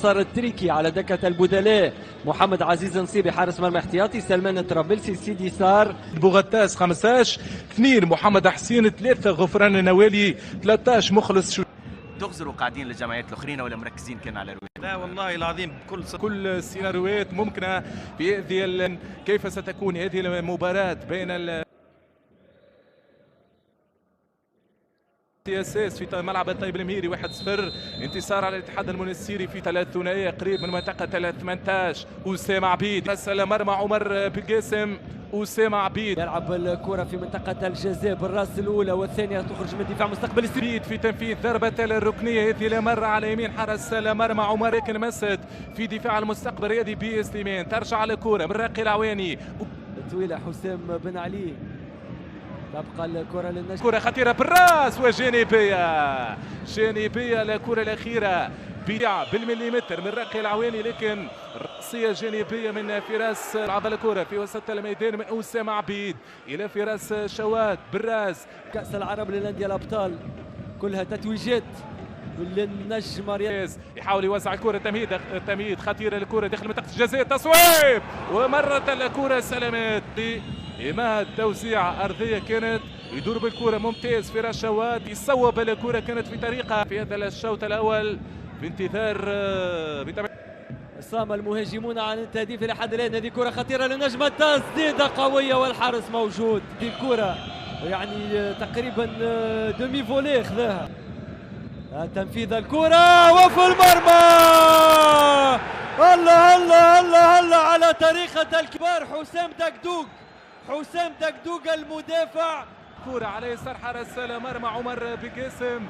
منتصر التريكي على دكة البدلاء، محمد عزيز نصيبي حارس مرمى احتياطي، سلمان الطرابلسي، سيدي سار، بوغتاس 15 2 محمد حسين 3 غفران النوالي 13 مخلص. تغزروا قاعدين للجمعيات الاخرين ولا مركزين كان على رويدا؟ لا والله العظيم كل السيناريوهات ممكنه في هذه كيف ستكون هذه المباراه بين اساس في ملعب الطيب المهيري 1-0. انتصار على الاتحاد المنستيري في 3 ثنائيه قريب من منطقه 18. اسامه عبيد رسل مرمى عمر بالقاسم. اسامه عبيد يلعب الكره في منطقه الجزاء بالراس الاولى والثانيه تخرج من دفاع مستقبل السبيد في تنفيذ ضربه الركنيه هذه لمره على يمين حرس المرمى عمر، لكن مست في دفاع المستقبل الرياضي بسليمان. ترجع الكره من راقي العواني طويله حسام بن علي، تبقى الكرة للنجم، كرة خطيرة بالراس وجانبية جانبية الكرة الأخيرة بالمليمتر من راقي العواني، لكن رأسية جانبية من فراس. لعب الكرة في وسط الميدان من أسامة عبيد إلى فراس شوات بالراس. كأس العرب للأندية الأبطال كلها تتويجات للنجم رياض، يحاول يوزع الكرة. تمهيد خطيرة الكرة داخل منطقة الجزاء، تصويب ومرت الكرة سلامات إماد. توزيع أرضية كانت يدور بالكرة ممتاز في رشوات، يصوب الكرة كانت في طريقة في هذا الشوط الأول بانتظار صام المهاجمون عن التهديف إلى حد الآن. هذه كرة خطيرة للنجم، تسديدة قوية والحارس موجود. هذه الكرة يعني تقريبا دومي فولي خذاها. تنفيذ الكرة وفي المرمى. الله الله الله الله على طريقة الكبار حسام دقدوق. حسام دقدوق المدافع. كرة على يسار حارس المرمى عمر بقاسم.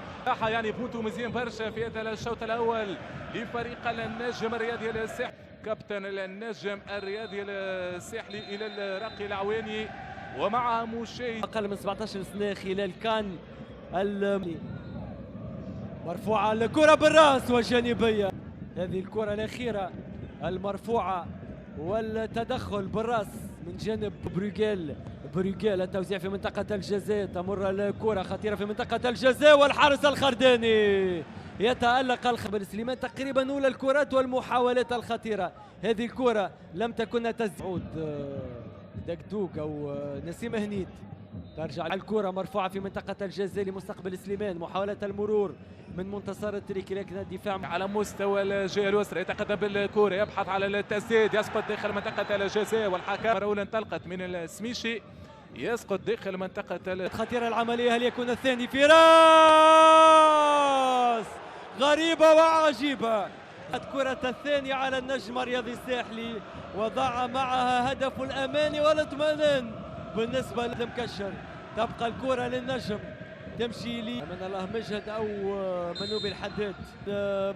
يعني بونتو مزيان برشا في هذا الشوط الأول لفريق النجم الرياضي الساحلي. كابتن النجم الرياضي الساحلي إلى الراقي العواني ومعها مشاهد أقل من 17 سنة خلال كان مرفوعة الكرة بالراس وجانبية. هذه الكرة الأخيرة المرفوعة والتدخل بالراس من جانب بروغيل. التوزيع في منطقة الجزاء، تمر الكرة خطيرة في منطقة الجزاء والحارس الخرداني يتألق الخبر سليمان. تقريبا أولى الكرات والمحاولات الخطيرة. هذه الكرة لم تكن تزعود دقدوق أو نسيم هنيد. ترجع الكرة مرفوعة في منطقة الجزاء لمستقبل سليمان. محاولة المرور من منتصر التريكي، لكن الدفاع على مستوى الجهة اليسرى يتقدم بالكرة، يبحث على التسديد، يسقط داخل منطقة الجزاء والحكم مرة أولى انطلقت من السميشي، يسقط داخل منطقة خطيرة العملية. هل يكون الثاني في راس؟ غريبة وعجيبة. الكرة الثانية على النجم الرياضي الساحلي وضع معها هدف الأمان والاطمئنان بالنسبة للمكشر. تبقى الكرة للنجم تمشي لي من الله مجهد أو منوبي الحداد.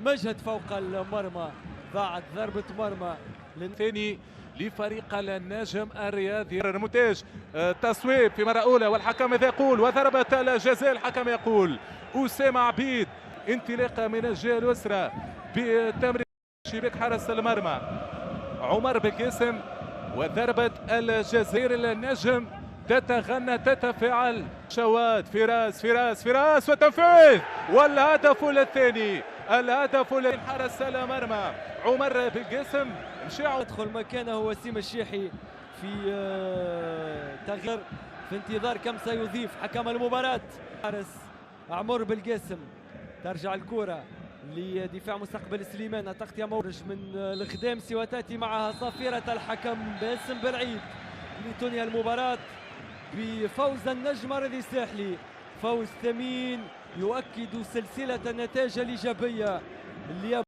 مجهد فوق المرمى، ضاعت ضربة مرمى الثاني لفريق النجم الرياضي. المونتاج تصويب في مرة أولى والحكم ماذا يقول؟ وضربة الجزاء الحكم يقول أسامة عبيد. انطلاقة من الجهة اليسرى بتمرير شباك حارس المرمى عمر بالقاسم، وضربة الجزاء النجم تتغنى تتفاعل. شوات فراس وتنفيذ والهدف الثاني. الهدف لحارس المرمى عمر بالقاسم. يدخل مكانه وسيم الشيحي في تغيير في انتظار كم سيضيف حكم المباراة. حارس عمر بالقاسم. ترجع الكرة لدفاع مستقبل سليمان. التغطية مورج من الخدامسي وتأتي معها صافرة الحكم باسم بالعيد لتنهي المباراة بفوز النجم الرياضي الساحلي. فوز ثمين يؤكد سلسلة النتائج الإيجابية